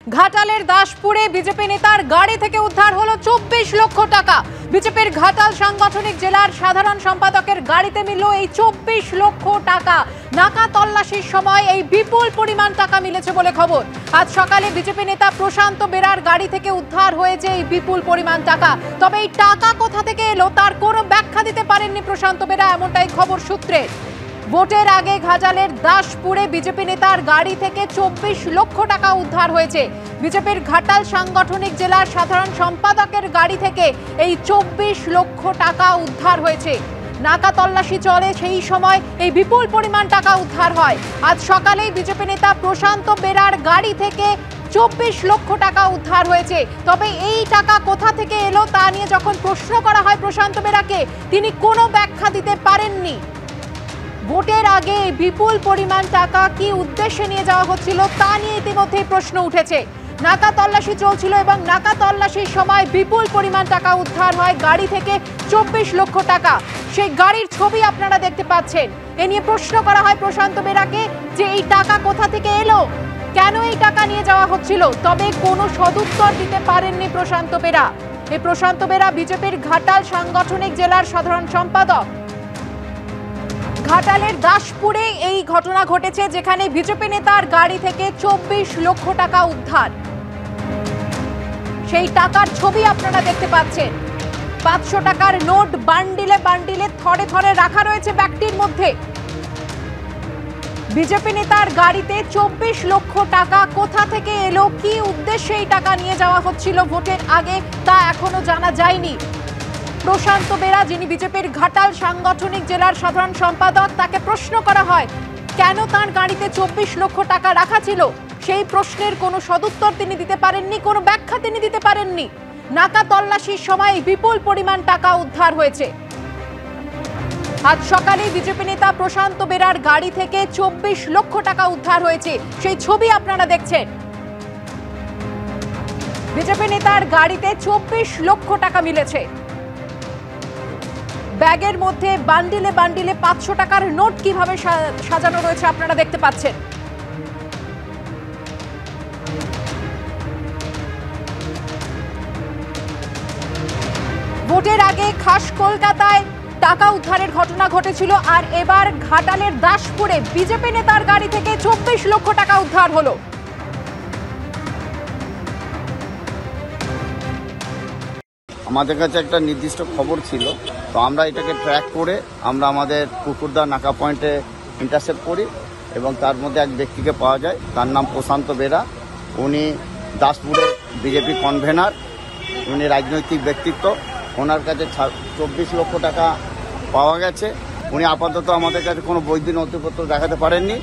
ঘাটালের দাসপুরে বিজেপি নেতার গাড়ি থেকে উদ্ধার হলো 24 লক্ষ টাকা। বিজেপির ঘাটাল সাংগঠনিক জেলার সাধারণ সম্পাদকের গাড়িতে মিলল এই 24 লক্ষ টাকা। নাকা তল্লাশির সময় এই বিপুল পরিমাণ টাকা মিলেছে বলে খবর। আজ সকালে বিজেপি নেতা প্রশান্ত বেরার গাড়ি থেকে উদ্ধার হয়েছে এই বিপুল পরিমাণ টাকা। তবে এই টাকা কোথা থেকে এলো তার কোনো ব্যাখ্যা দিতে পারেননি প্রশান্ত বেরা, এমনটাই খবর সূত্রে। ভোটের আগে ঘাটালের দাসপুরে বিজেপি নেতার গাড়ি থেকে 24 লক্ষ টাকা উদ্ধার হয়েছে। বিজেপির ঘাটাল সাংগঠনিক জেলার সাধারণ সম্পাদকের গাড়ি থেকে এই 24 লক্ষ টাকা উদ্ধার হয়েছে। নাকা তল্লাশি চলে, সেই সময় এই বিপুল পরিমাণ টাকা উদ্ধার হয়। আজ সকালেই বিজেপি নেতা প্রশান্ত বেরার গাড়ি থেকে 24 লক্ষ টাকা উদ্ধার হয়েছে। তবে এই টাকা কোথা থেকে এলো তা নিয়ে যখন প্রশ্ন করা হয় প্রশান্ত বেরাকে, তিনি কোনো ব্যাখ্যা দিতে পারেননি। ভোটের আগে বিপুল পরিমাণ টাকা কি উদ্দেশ্যে নিয়ে যাওয়া হচ্ছিল তা নিয়ে ইতিমধ্যেই প্রশ্ন উঠেছে। নাকা তল্লাশি চলছিল এবং নাকা তল্লাশির সময় বিপুল পরিমাণ টাকা উদ্ধার হয় গাড়ি থেকে 24 লক্ষ টাকা। সেই গাড়ির ছবি আপনারা দেখতে পাচ্ছেন। এ নিয়ে প্রশ্ন করা হয় প্রশান্ত বেরাকে যে এই টাকা কোথা থেকে এলো, কেন এই টাকা নিয়ে যাওয়া হচ্ছিল। তবে কোনো সদুত্তর দিতে পারেননি প্রশান্ত বেরা। এই প্রশান্ত বেরা বিজেপির ঘাটাল সাংগঠনিক জেলার সাধারণ সম্পাদক। ঘাটালের দাসপুরে এই ঘটনা ঘটেছে, যেখানে বিজেপি নেতার গাড়ি থেকে 24 লক্ষ টাকা উদ্ধার। সেই টাকার ছবি আপনারা দেখতে পাচ্ছেন। 500 টাকার নোট বান্ডিলে বান্ডিলে থরে থরে রাখা রয়েছে ব্যাগটির মধ্যে। বিজেপি নেতার গাড়িতে 24 লক্ষ টাকা কোথা থেকে এলো, কি উদ্দেশ্যে এই টাকা নিয়ে যাওয়া হচ্ছিল ভোটের আগে তা এখনো জানা যায়নি। প্রশান্ত বেরা, যিনি বিজেপির ঘাটাল সাংগঠনিক জেলার সাধারণ সম্পাদক, তাকে প্রশ্ন করা হয় কেন তার গাড়িতে 24 লক্ষ টাকা রাখা ছিল। সেই প্রশ্নের কোনো সদুত্তর তিনি দিতে পারেননি, কোনো ব্যাখ্যা তিনি দিতে পারেননি। নাকা তল্লাশির সময় বিপুল পরিমাণ টাকা উদ্ধার হয়েছে। আজ সকালে বিজেপি নেতা প্রশান্ত বেরার গাড়ি থেকে 24 লক্ষ টাকা উদ্ধার হয়েছে। সেই ছবি আপনারা দেখছেন। বিজেপি নেতার গাড়িতে 24 লক্ষ টাকা মিলেছে। ব্যাগের মধ্যে বান্ডিলে বান্ডিলে 500 টাকার নোট কিভাবে সাজানো রয়েছে আপনারা দেখতে পাচ্ছেন। ভোটের আগে খাস কলকাতায় টাকা উদ্ধারের ঘটনা ঘটেছিল, আর এবার ঘাটালের দাসপুরে বিজেপি নেতার গাড়ি থেকে 24 লক্ষ টাকা উদ্ধার হলো। আমাদের কাছে একটা নির্দিষ্ট খবর ছিল, তো আমরা এটাকে ট্র্যাক করে আমরা আমাদের কুকুরদা নাকা পয়েন্টে ইন্টারসেপ্ট করি এবং তার মধ্যে এক ব্যক্তিকে পাওয়া যায়, তার নাম প্রশান্ত বেরা। উনি দাসপুরে বিজেপি কনভেনার, উনি রাজনৈতিক ব্যক্তিত্ব। ওনার কাছে 24 লক্ষ টাকা পাওয়া গেছে। উনি আপাতত আমাদের কাছে কোনো বৈধ নথিপত্র দেখাতে পারেননি।